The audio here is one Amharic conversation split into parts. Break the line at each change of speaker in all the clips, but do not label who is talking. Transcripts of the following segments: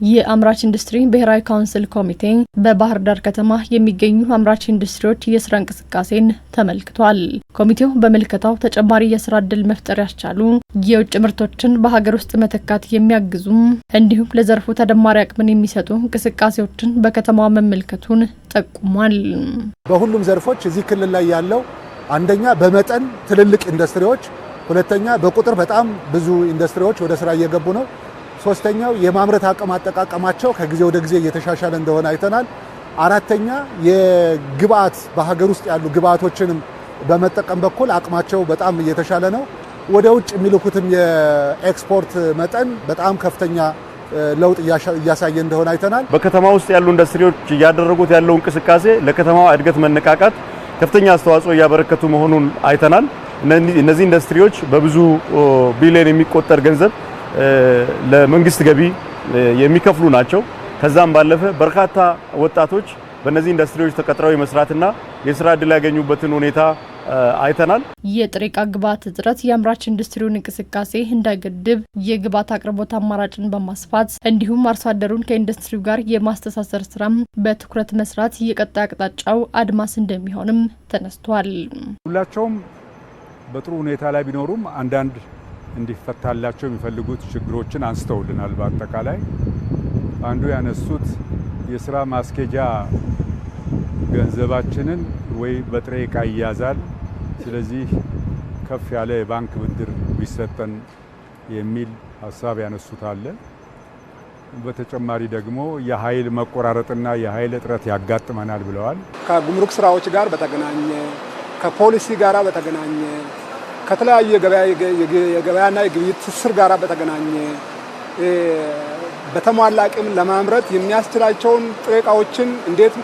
የአምራች ኢንዱስትሪ ብሔራዊ ካውንስል ኮሚቴ በባህር ዳር ከተማ የሚገኙ አምራች ኢንዱስትሪዎች የስራ እንቅስቃሴን ተመልክቷል። ኮሚቴው በመልከታው ተጨማሪ የስራ ዕድል መፍጠር ያስቻሉ የውጭ ምርቶችን በሀገር ውስጥ መተካት የሚያግዙ እንዲሁም ለዘርፉ ተደማሪ አቅምን የሚሰጡ እንቅስቃሴዎችን በከተማዋ መመልከቱን ጠቁሟል።
በሁሉም ዘርፎች እዚህ ክልል ላይ ያለው አንደኛ በመጠን ትልልቅ ኢንዱስትሪዎች፣ ሁለተኛ በቁጥር በጣም ብዙ ኢንዱስትሪዎች ወደ ስራ እየገቡ ነው። ሶስተኛው የማምረት አቅም አጠቃቀማቸው ከጊዜ ወደ ጊዜ እየተሻሻለ እንደሆነ አይተናል። አራተኛ የግብአት በሀገር ውስጥ ያሉ ግብአቶችንም በመጠቀም በኩል አቅማቸው በጣም እየተሻለ ነው። ወደ ውጭ የሚልኩትም የኤክስፖርት መጠን በጣም ከፍተኛ ለውጥ እያሳየ እንደሆነ አይተናል።
በከተማ ውስጥ ያሉ ኢንዱስትሪዎች እያደረጉት ያለው እንቅስቃሴ ለከተማዋ እድገት መነቃቃት ከፍተኛ አስተዋጽኦ እያበረከቱ መሆኑን አይተናል። እነዚህ ኢንዱስትሪዎች በብዙ ቢሊዮን የሚቆጠር ገንዘብ ለመንግስት ገቢ የሚከፍሉ ናቸው። ከዛም ባለፈ በርካታ ወጣቶች በእነዚህ ኢንዱስትሪዎች ተቀጥረው የመስራትና የስራ ዕድል ያገኙበትን ሁኔታ አይተናል።
የጥሬ ዕቃ ግብዓት እጥረት የአምራች ኢንዱስትሪውን እንቅስቃሴ እንዳይገድብ የግብዓት አቅርቦት አማራጭን በማስፋት እንዲሁም አርሶ አደሩን ከኢንዱስትሪው ጋር የማስተሳሰር ስራም በትኩረት መስራት የቀጣይ አቅጣጫው አድማስ እንደሚሆንም ተነስቷል።
ሁላቸውም በጥሩ ሁኔታ ላይ ቢኖሩም አንዳንድ እንዲፈታላቸው የሚፈልጉት ችግሮችን አንስተውልናል። በአጠቃላይ አንዱ ያነሱት የስራ ማስኬጃ ገንዘባችንን ወይ በጥሬ ዕቃ ይያዛል፣ ስለዚህ ከፍ ያለ የባንክ ብድር ቢሰጠን የሚል ሀሳብ ያነሱት አለ። በተጨማሪ ደግሞ የኃይል መቆራረጥና የኃይል እጥረት ያጋጥመናል ብለዋል።
ከጉምሩክ ስራዎች ጋር በተገናኘ ከፖሊሲ ጋር በተገናኘ ከተለያዩ የገበያና የግብይት ትስስር ጋር በተገናኘ በተሟላ አቅም ለማምረት የሚያስችላቸውን ጥሬ ዕቃዎችን እንዴት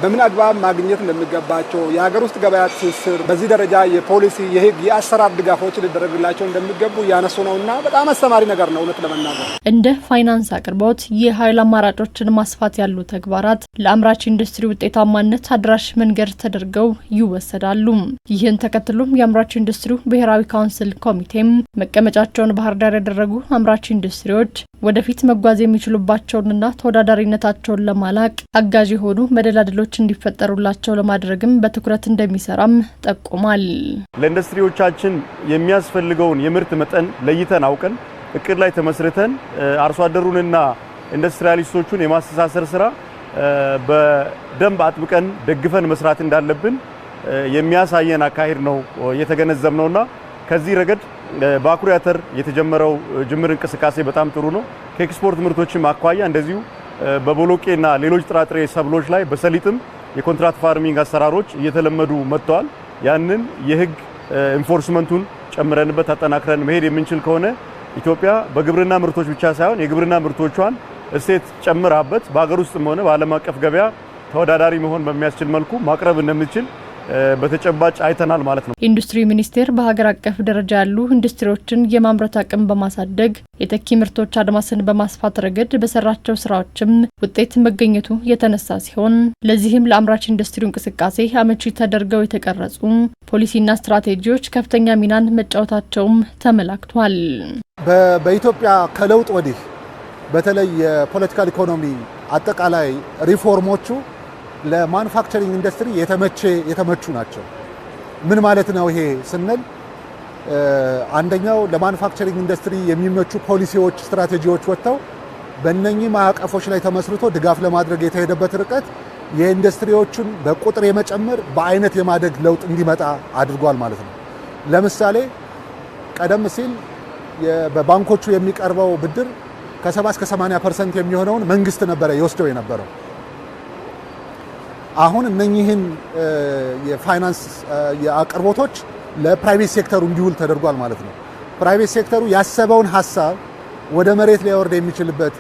በምን አግባብ ማግኘት እንደሚገባቸው የሀገር ውስጥ ገበያ ትስስር በዚህ ደረጃ የፖሊሲ የህግ የአሰራር ድጋፎች ሊደረግላቸው እንደሚገቡ እያነሱ ነውና በጣም አስተማሪ ነገር ነው። እውነት ለመናገር
እንደ ፋይናንስ አቅርቦት፣ የኃይል አማራጮችን ማስፋት ያሉ ተግባራት ለአምራች ኢንዱስትሪ ውጤታማነት አድራሽ መንገድ ተደርገው ይወሰዳሉ። ይህን ተከትሎም የአምራች ኢንዱስትሪ ብሔራዊ ካውንስል ኮሚቴም መቀመጫቸውን ባህር ዳር ያደረጉ አምራች ኢንዱስትሪዎች ወደፊት መጓዝ የሚችሉባቸውንና ተወዳዳሪነታቸውን ለማላቅ አጋዥ የሆኑ መደላድሎች እንዲፈጠሩላቸው ለማድረግም በትኩረት እንደሚሰራም ጠቁሟል።
ለኢንዱስትሪዎቻችን የሚያስፈልገውን የምርት መጠን ለይተን አውቀን እቅድ ላይ ተመስርተን አርሶ አደሩንና ኢንዱስትሪያሊስቶቹን የማስተሳሰር ስራ በደንብ አጥብቀን ደግፈን መስራት እንዳለብን የሚያሳየን አካሄድ ነው የተገነዘብነውና ከዚህ ረገድ በአኩሪ አተር የተጀመረው ጅምር እንቅስቃሴ በጣም ጥሩ ነው። ከኤክስፖርት ምርቶችም አኳያ እንደዚሁ በቦሎቄና ሌሎች ጥራጥሬ ሰብሎች ላይ በሰሊጥም የኮንትራክት ፋርሚንግ አሰራሮች እየተለመዱ መጥተዋል። ያንን የህግ ኢንፎርስመንቱን ጨምረንበት አጠናክረን መሄድ የምንችል ከሆነ ኢትዮጵያ በግብርና ምርቶች ብቻ ሳይሆን የግብርና ምርቶቿን እሴት ጨምራበት በሀገር ውስጥም ሆነ በዓለም አቀፍ ገበያ ተወዳዳሪ መሆን በሚያስችል መልኩ ማቅረብ እንደምንችል በተጨባጭ አይተናል ማለት ነው።
ኢንዱስትሪ ሚኒስቴር በሀገር አቀፍ ደረጃ ያሉ ኢንዱስትሪዎችን የማምረት አቅም በማሳደግ የተኪ ምርቶች አድማስን በማስፋት ረገድ በሰራቸው ስራዎችም ውጤት መገኘቱ የተነሳ ሲሆን ለዚህም ለአምራች ኢንዱስትሪ እንቅስቃሴ አመቺ ተደርገው የተቀረጹ ፖሊሲና ስትራቴጂዎች ከፍተኛ ሚናን መጫወታቸውም ተመላክቷል።
በኢትዮጵያ ከለውጥ ወዲህ በተለይ የፖለቲካል ኢኮኖሚ አጠቃላይ ሪፎርሞቹ ለማኑፋክቸሪንግ ኢንዱስትሪ የተመቹ ናቸው። ምን ማለት ነው ይሄ ስንል አንደኛው ለማኑፋክቸሪንግ ኢንዱስትሪ የሚመቹ ፖሊሲዎች፣ ስትራቴጂዎች ወጥተው በእነኚህ ማዕቀፎች ላይ ተመስርቶ ድጋፍ ለማድረግ የተሄደበት ርቀት የኢንዱስትሪዎቹን በቁጥር የመጨመር በአይነት የማደግ ለውጥ እንዲመጣ አድርጓል ማለት ነው። ለምሳሌ ቀደም ሲል በባንኮቹ የሚቀርበው ብድር ከ70 እስከ 80% የሚሆነውን መንግስት ነበረ ይወስደው የነበረው። አሁን እነኚህን የፋይናንስ የአቅርቦቶች ለፕራይቬት ሴክተሩ እንዲውል ተደርጓል ማለት ነው። ፕራይቬት ሴክተሩ ያሰበውን ሀሳብ ወደ መሬት ሊያወርድ የሚችልበት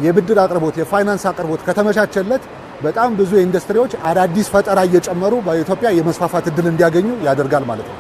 የብድር አቅርቦት፣ የፋይናንስ አቅርቦት ከተመቻቸለት በጣም ብዙ ኢንዱስትሪዎች አዳዲስ ፈጠራ እየጨመሩ በኢትዮጵያ የመስፋፋት እድል እንዲያገኙ ያደርጋል ማለት ነው።